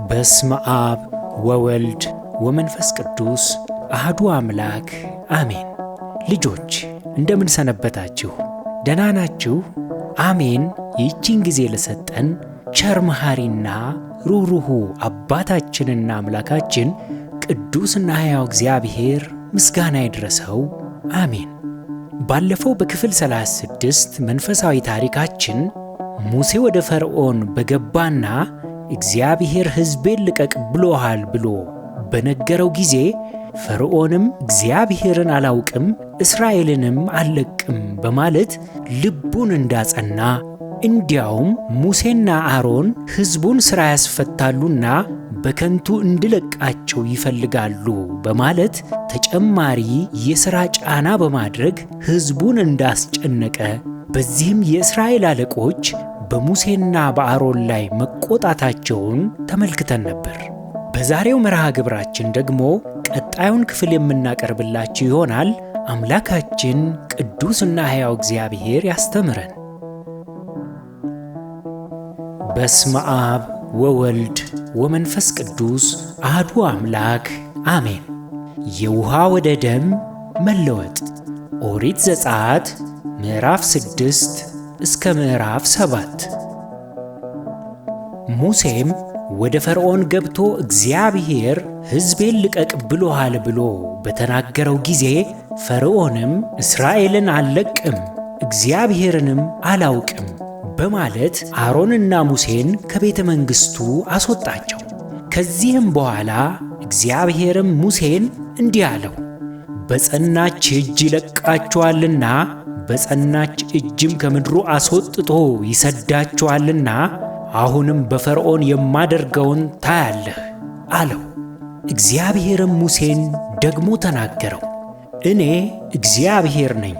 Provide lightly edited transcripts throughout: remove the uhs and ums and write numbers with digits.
በስመ አብ ወወልድ ወመንፈስ ቅዱስ አሐዱ አምላክ አሜን። ልጆች እንደምን ሰነበታችሁ? ደህና ናችሁ? አሜን። ይህችን ጊዜ ለሰጠን ቸር መሐሪና ሩህሩህ አባታችንና አምላካችን ቅዱስና ሕያው እግዚአብሔር ምስጋና ይድረሰው። አሜን። ባለፈው በክፍል 36 መንፈሳዊ ታሪካችን ሙሴ ወደ ፈርዖን በገባና እግዚአብሔር ሕዝቤን ልቀቅ ብሎሃል ብሎ በነገረው ጊዜ ፈርዖንም እግዚአብሔርን አላውቅም እስራኤልንም አልለቅም በማለት ልቡን እንዳጸና፣ እንዲያውም ሙሴና አሮን ሕዝቡን ሥራ ያስፈታሉና በከንቱ እንድለቃቸው ይፈልጋሉ በማለት ተጨማሪ የሥራ ጫና በማድረግ ሕዝቡን እንዳስጨነቀ፣ በዚህም የእስራኤል አለቆች በሙሴና በአሮን ላይ መቆጣታቸውን ተመልክተን ነበር። በዛሬው መርሃ ግብራችን ደግሞ ቀጣዩን ክፍል የምናቀርብላችሁ ይሆናል። አምላካችን ቅዱስና ሕያው እግዚአብሔር ያስተምረን። በስመ አብ ወወልድ ወመንፈስ ቅዱስ አሐዱ አምላክ አሜን። የውሃ ወደ ደም መለወጥ። ኦሪት ዘጸአት ምዕራፍ 6 እስከ ምዕራፍ 7። ሙሴም ወደ ፈርዖን ገብቶ እግዚአብሔር ሕዝቤን ልቀቅ ብሎሃል ብሎ በተናገረው ጊዜ ፈርዖንም እስራኤልን አልለቅም እግዚአብሔርንም አላውቅም በማለት አሮንና ሙሴን ከቤተ መንግሥቱ አስወጣቸው። ከዚህም በኋላ እግዚአብሔርም ሙሴን እንዲህ አለው፣ በጸናች እጅ ይለቃችኋልና በጸናች እጅም ከምድሩ አስወጥቶ ይሰዳችኋልና አሁንም በፈርዖን የማደርገውን ታያለህ አለው። እግዚአብሔርም ሙሴን ደግሞ ተናገረው፣ እኔ እግዚአብሔር ነኝ፣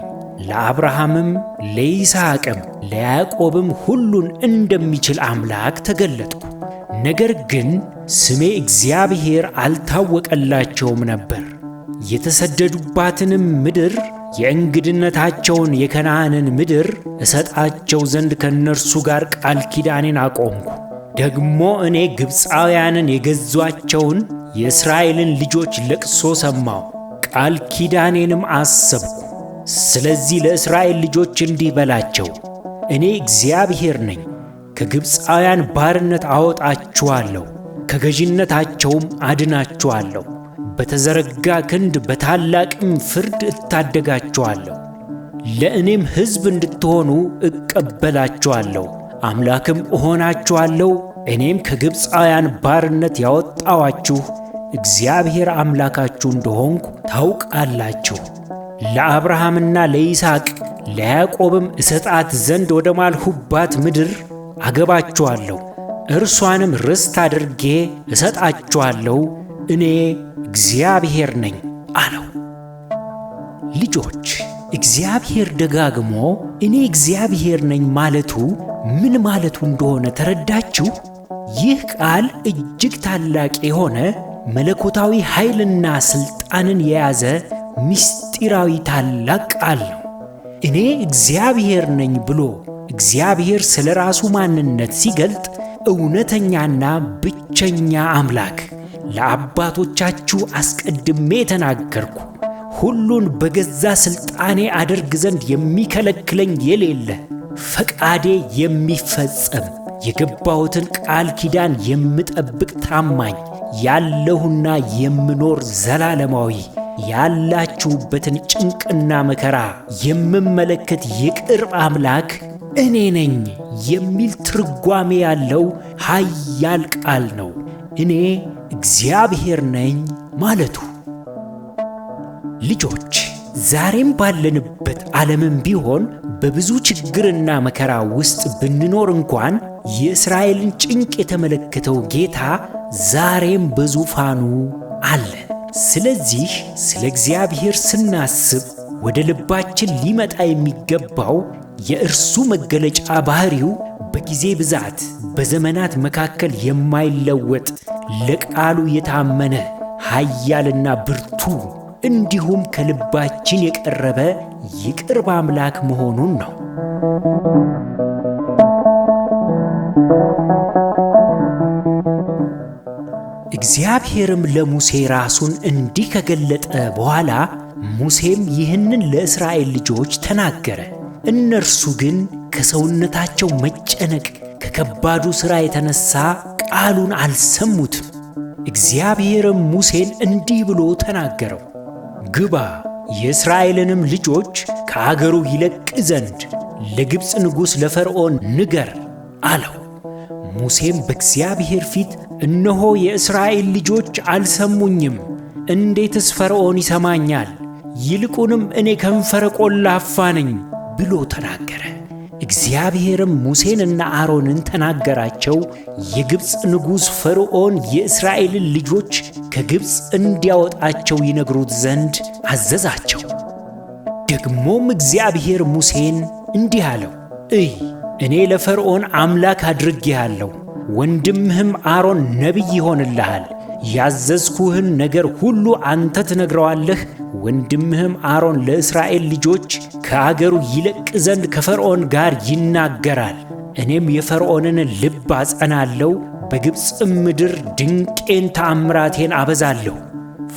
ለአብርሃምም ለይስሐቅም ለያዕቆብም ሁሉን እንደሚችል አምላክ ተገለጥኩ። ነገር ግን ስሜ እግዚአብሔር አልታወቀላቸውም ነበር። የተሰደዱባትንም ምድር የእንግድነታቸውን የከነዓንን ምድር እሰጣቸው ዘንድ ከእነርሱ ጋር ቃል ኪዳኔን አቆምኩ። ደግሞ እኔ ግብፃውያንን የገዟቸውን የእስራኤልን ልጆች ለቅሶ ሰማሁ፣ ቃል ኪዳኔንም አሰብኩ። ስለዚህ ለእስራኤል ልጆች እንዲህ በላቸው፣ እኔ እግዚአብሔር ነኝ፣ ከግብፃውያን ባርነት አወጣችኋለሁ፣ ከገዥነታቸውም አድናችኋለሁ። በተዘረጋ ክንድ በታላቅም ፍርድ እታደጋችኋለሁ። ለእኔም ሕዝብ እንድትሆኑ እቀበላችኋለሁ፣ አምላክም እሆናችኋለሁ። እኔም ከግብፃውያን ባርነት ያወጣኋችሁ እግዚአብሔር አምላካችሁ እንደሆንኩ ታውቃላችሁ። ለአብርሃምና ለይስሐቅ ለያዕቆብም እሰጣት ዘንድ ወደ ማልሁባት ምድር አገባችኋለሁ፣ እርሷንም ርስት አድርጌ እሰጣችኋለሁ። እኔ እግዚአብሔር ነኝ አለው። ልጆች እግዚአብሔር ደጋግሞ እኔ እግዚአብሔር ነኝ ማለቱ ምን ማለቱ እንደሆነ ተረዳችሁ? ይህ ቃል እጅግ ታላቅ የሆነ መለኮታዊ ኃይልና ሥልጣንን የያዘ ምስጢራዊ ታላቅ ቃል ነው። እኔ እግዚአብሔር ነኝ ብሎ እግዚአብሔር ስለ ራሱ ማንነት ሲገልጥ እውነተኛና ብቸኛ አምላክ፣ ለአባቶቻችሁ አስቀድሜ ተናገርኩ፣ ሁሉን በገዛ ሥልጣኔ አደርግ ዘንድ የሚከለክለኝ የሌለ፣ ፈቃዴ የሚፈጸም፣ የገባሁትን ቃል ኪዳን የምጠብቅ ታማኝ፣ ያለሁና የምኖር ዘላለማዊ፣ ያላችሁበትን ጭንቅና መከራ የምመለከት የቅርብ አምላክ እኔ ነኝ የሚል ትርጓሜ ያለው ኃያል ቃል ነው። እኔ እግዚአብሔር ነኝ ማለቱ። ልጆች ዛሬም ባለንበት ዓለምም ቢሆን በብዙ ችግርና መከራ ውስጥ ብንኖር እንኳን የእስራኤልን ጭንቅ የተመለከተው ጌታ ዛሬም በዙፋኑ አለ። ስለዚህ ስለ እግዚአብሔር ስናስብ ወደ ልባችን ሊመጣ የሚገባው የእርሱ መገለጫ ባህሪው በጊዜ ብዛት በዘመናት መካከል የማይለወጥ ለቃሉ የታመነ ኃያልና ብርቱ እንዲሁም ከልባችን የቀረበ የቅርብ አምላክ መሆኑን ነው። እግዚአብሔርም ለሙሴ ራሱን እንዲህ ከገለጠ በኋላ ሙሴም ይህንን ለእስራኤል ልጆች ተናገረ። እነርሱ ግን ከሰውነታቸው መጨነቅ ከከባዱ ሥራ የተነሣ ቃሉን አልሰሙትም። እግዚአብሔርም ሙሴን እንዲህ ብሎ ተናገረው፣ ግባ፣ የእስራኤልንም ልጆች ከአገሩ ይለቅ ዘንድ ለግብፅ ንጉሥ ለፈርዖን ንገር አለው። ሙሴም በእግዚአብሔር ፊት እነሆ የእስራኤል ልጆች አልሰሙኝም፣ እንዴትስ ፈርዖን ይሰማኛል? ይልቁንም እኔ ከንፈረ ቆላፋ ነኝ ብሎ ተናገረ። እግዚአብሔርም ሙሴንና አሮንን ተናገራቸው፣ የግብፅ ንጉሥ ፈርዖን የእስራኤልን ልጆች ከግብፅ እንዲያወጣቸው ይነግሩት ዘንድ አዘዛቸው። ደግሞም እግዚአብሔር ሙሴን እንዲህ አለው፣ እይ እኔ ለፈርዖን አምላክ አድርጌሃለሁ፣ ወንድምህም አሮን ነቢይ ይሆንልሃል። ያዘዝኩህን ነገር ሁሉ አንተ ትነግረዋለህ። ወንድምህም አሮን ለእስራኤል ልጆች ከአገሩ ይለቅ ዘንድ ከፈርዖን ጋር ይናገራል። እኔም የፈርዖንን ልብ አጸናለሁ፣ በግብፅም ምድር ድንቄን ተአምራቴን አበዛለሁ።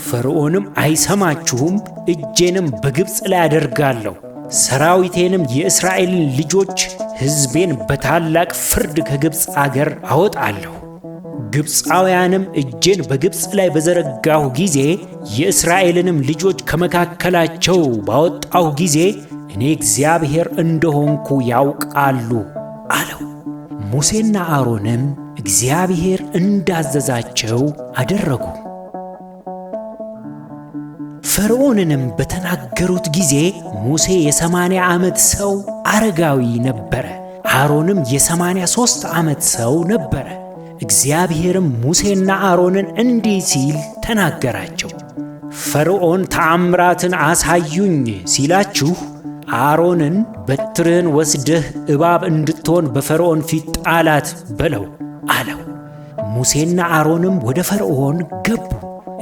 ፈርዖንም አይሰማችሁም፣ እጄንም በግብፅ ላይ አደርጋለሁ። ሰራዊቴንም የእስራኤልን ልጆች ሕዝቤን በታላቅ ፍርድ ከግብፅ አገር አወጣለሁ። ግብፃውያንም እጄን በግብፅ ላይ በዘረጋሁ ጊዜ የእስራኤልንም ልጆች ከመካከላቸው ባወጣሁ ጊዜ እኔ እግዚአብሔር እንደሆንኩ ያውቃሉ አለው። ሙሴና አሮንም እግዚአብሔር እንዳዘዛቸው አደረጉ። ፈርዖንንም በተናገሩት ጊዜ ሙሴ የ80 ዓመት ሰው አረጋዊ ነበረ፣ አሮንም የ83 ዓመት ሰው ነበረ። እግዚአብሔርም ሙሴና አሮንን እንዲህ ሲል ተናገራቸው፣ ፈርዖን ተአምራትን አሳዩኝ ሲላችሁ አሮንን በትርህን ወስደህ እባብ እንድትሆን በፈርዖን ፊት ጣላት በለው አለው። ሙሴና አሮንም ወደ ፈርዖን ገቡ።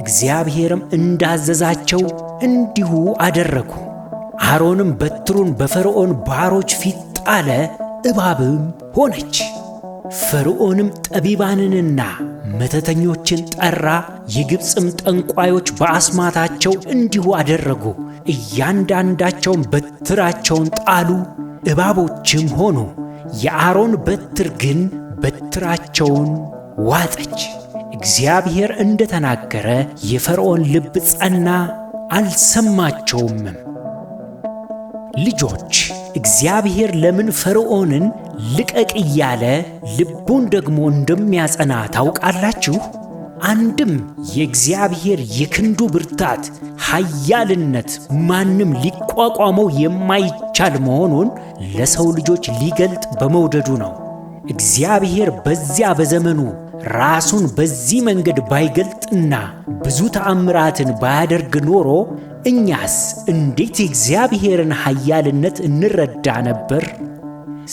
እግዚአብሔርም እንዳዘዛቸው እንዲሁ አደረጉ። አሮንም በትሩን በፈርዖን ባሮች ፊት ጣለ፣ እባብም ሆነች። ፈርዖንም ጠቢባንንና መተተኞችን ጠራ፣ የግብፅም ጠንቋዮች በአስማታቸው እንዲሁ አደረጉ። እያንዳንዳቸውን በትራቸውን ጣሉ፣ እባቦችም ሆኑ። የአሮን በትር ግን በትራቸውን ዋጠች። እግዚአብሔር እንደተናገረ የፈርዖን ልብ ጸና፣ አልሰማቸውምም። ልጆች እግዚአብሔር ለምን ፈርዖንን ልቀቅ እያለ ልቡን ደግሞ እንደሚያጸና ታውቃላችሁ? አንድም የእግዚአብሔር የክንዱ ብርታት ኃያልነት ማንም ሊቋቋመው የማይቻል መሆኑን ለሰው ልጆች ሊገልጥ በመውደዱ ነው። እግዚአብሔር በዚያ በዘመኑ ራሱን በዚህ መንገድ ባይገልጥና ብዙ ተአምራትን ባያደርግ ኖሮ እኛስ እንዴት የእግዚአብሔርን ኃያልነት እንረዳ ነበር?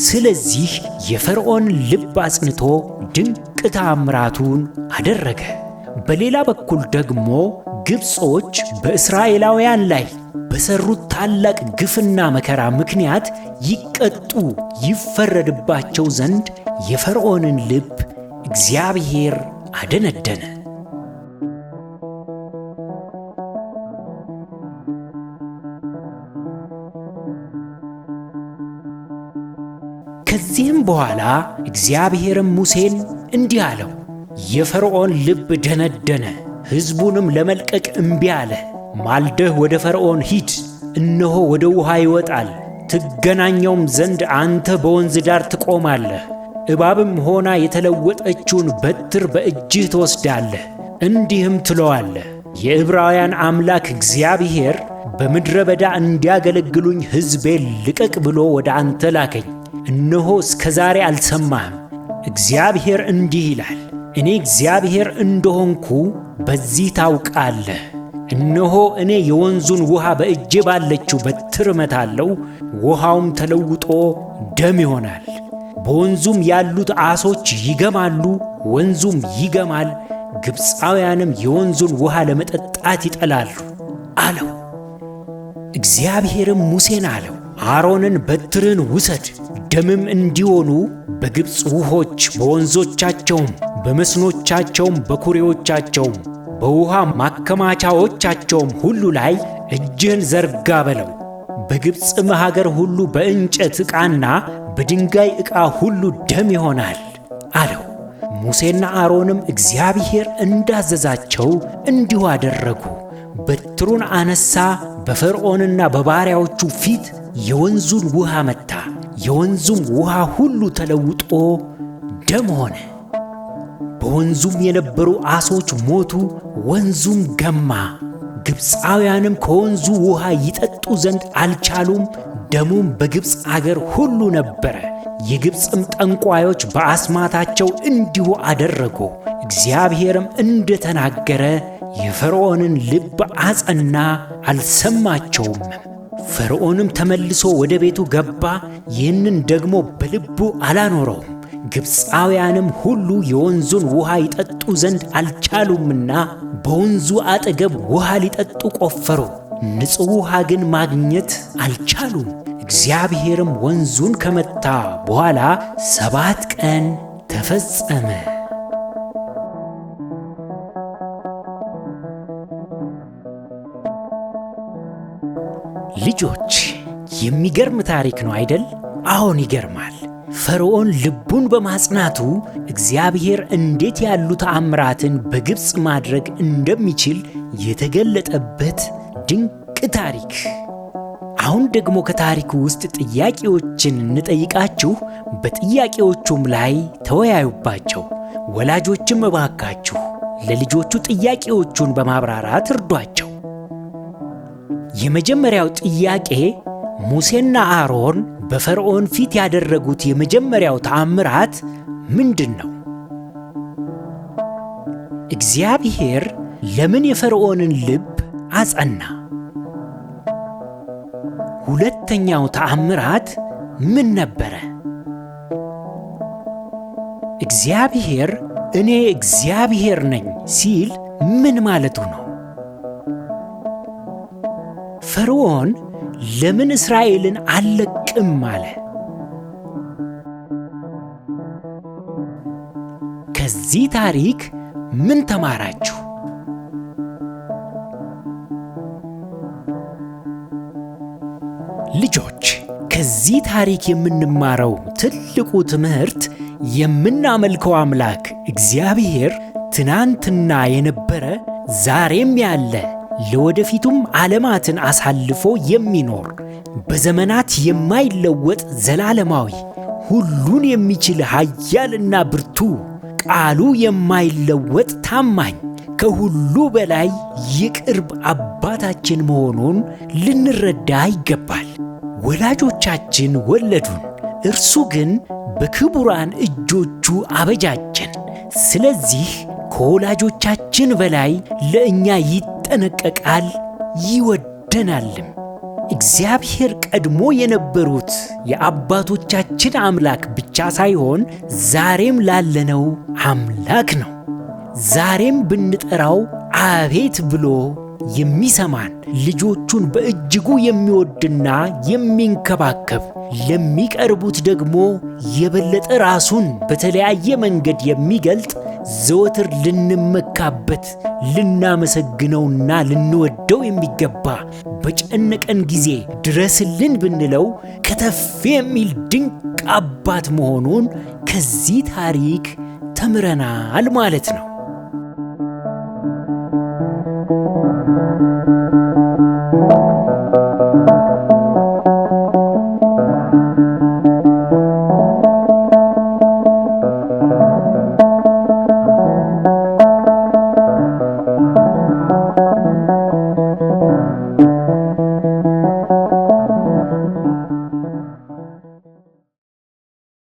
ስለዚህ የፈርዖን ልብ አጽንቶ ድንቅ ተአምራቱን አደረገ። በሌላ በኩል ደግሞ ግብጾች በእስራኤላውያን ላይ በሰሩት ታላቅ ግፍና መከራ ምክንያት ይቀጡ ይፈረድባቸው ዘንድ የፈርዖንን ልብ እግዚአብሔር አደነደነ። ከዚህም በኋላ እግዚአብሔርም ሙሴን እንዲህ አለው፣ የፈርዖን ልብ ደነደነ፣ ሕዝቡንም ለመልቀቅ እምቢ አለ። ማልደህ ወደ ፈርዖን ሂድ፣ እነሆ ወደ ውሃ ይወጣል፣ ትገናኘውም ዘንድ አንተ በወንዝ ዳር ትቆማለህ። እባብም ሆና የተለወጠችውን በትር በእጅህ ትወስዳለህ፣ እንዲህም ትለዋለህ፣ የዕብራውያን አምላክ እግዚአብሔር በምድረ በዳ እንዲያገለግሉኝ ሕዝቤን ልቀቅ ብሎ ወደ አንተ ላከኝ። እነሆ እስከ ዛሬ አልሰማህም። እግዚአብሔር እንዲህ ይላል፣ እኔ እግዚአብሔር እንደሆንኩ በዚህ ታውቃለህ። እነሆ እኔ የወንዙን ውሃ በእጄ ባለችው በትር እመታለሁ፣ ውሃውም ተለውጦ ደም ይሆናል። በወንዙም ያሉት ዓሦች ይገማሉ፣ ወንዙም ይገማል፣ ግብፃውያንም የወንዙን ውሃ ለመጠጣት ይጠላሉ አለው። እግዚአብሔርም ሙሴን አለው፣ አሮንን በትርን ውሰድ፣ ደምም እንዲሆኑ በግብፅ ውኆች በወንዞቻቸውም በመስኖቻቸውም በኩሬዎቻቸውም በውሃ ማከማቻዎቻቸውም ሁሉ ላይ እጅህን ዘርጋ በለው። በግብፅም ሀገር ሁሉ በእንጨት ዕቃና በድንጋይ ዕቃ ሁሉ ደም ይሆናል አለው። ሙሴና አሮንም እግዚአብሔር እንዳዘዛቸው እንዲሁ አደረጉ። በትሩን አነሳ፣ በፈርዖንና በባሪያዎቹ ፊት የወንዙን ውሃ መታ። የወንዙም ውሃ ሁሉ ተለውጦ ደም ሆነ። በወንዙም የነበሩ ዓሦች ሞቱ፣ ወንዙም ገማ። ግብፃውያንም ከወንዙ ውሃ ይጠጡ ዘንድ አልቻሉም። ደሙም በግብፅ አገር ሁሉ ነበረ። የግብፅም ጠንቋዮች በአስማታቸው እንዲሁ አደረጉ። እግዚአብሔርም እንደተናገረ የፈርዖንን ልብ አጸና፣ አልሰማቸውም። ፈርዖንም ተመልሶ ወደ ቤቱ ገባ፣ ይህንን ደግሞ በልቡ አላኖረውም። ግብፃውያንም ሁሉ የወንዙን ውሃ ይጠጡ ዘንድ አልቻሉምና በወንዙ አጠገብ ውሃ ሊጠጡ ቆፈሩ፣ ንጹሕ ውሃ ግን ማግኘት አልቻሉም። እግዚአብሔርም ወንዙን ከመታ በኋላ 7 ቀን ተፈጸመ። ልጆች የሚገርም ታሪክ ነው አይደል? አዎን ይገርማል። ፈርዖን ልቡን በማጽናቱ እግዚአብሔር እንዴት ያሉ ተአምራትን በግብፅ ማድረግ እንደሚችል የተገለጠበት ድንቅ ታሪክ። አሁን ደግሞ ከታሪኩ ውስጥ ጥያቄዎችን እንጠይቃችሁ፣ በጥያቄዎቹም ላይ ተወያዩባቸው። ወላጆችም እባካችሁ ለልጆቹ ጥያቄዎቹን በማብራራት እርዷቸው። የመጀመሪያው ጥያቄ ሙሴና አሮን በፈርዖን ፊት ያደረጉት የመጀመሪያው ተአምራት ምንድን ነው? እግዚአብሔር ለምን የፈርዖንን ልብ አጸና? ሁለተኛው ተአምራት ምን ነበረ? እግዚአብሔር እኔ እግዚአብሔር ነኝ ሲል ምን ማለቱ ነው? ፈርዖን ለምን እስራኤልን አልለቅም አለ? ከዚህ ታሪክ ምን ተማራችሁ? ልጆች ከዚህ ታሪክ የምንማረው ትልቁ ትምህርት የምናመልከው አምላክ እግዚአብሔር ትናንትና የነበረ ዛሬም ያለ ለወደፊቱም ዓለማትን አሳልፎ የሚኖር በዘመናት የማይለወጥ ዘላለማዊ ሁሉን የሚችል ኃያልና ብርቱ ቃሉ የማይለወጥ ታማኝ ከሁሉ በላይ የቅርብ አባታችን መሆኑን ልንረዳ ይገባል። ወላጆቻችን ወለዱን፣ እርሱ ግን በክቡራን እጆቹ አበጃጀን። ስለዚህ ከወላጆቻችን በላይ ለእኛ ይጠነቀቃል ይወደናልም። እግዚአብሔር ቀድሞ የነበሩት የአባቶቻችን አምላክ ብቻ ሳይሆን ዛሬም ላለነው አምላክ ነው። ዛሬም ብንጠራው አቤት ብሎ የሚሰማን ልጆቹን በእጅጉ የሚወድና የሚንከባከብ ለሚቀርቡት ደግሞ የበለጠ ራሱን በተለያየ መንገድ የሚገልጥ ዘወትር ልንመካበት ልናመሰግነውና ልንወደው የሚገባ በጨነቀን ጊዜ ድረስልን ብንለው ከተፍ የሚል ድንቅ አባት መሆኑን ከዚህ ታሪክ ተምረናል ማለት ነው።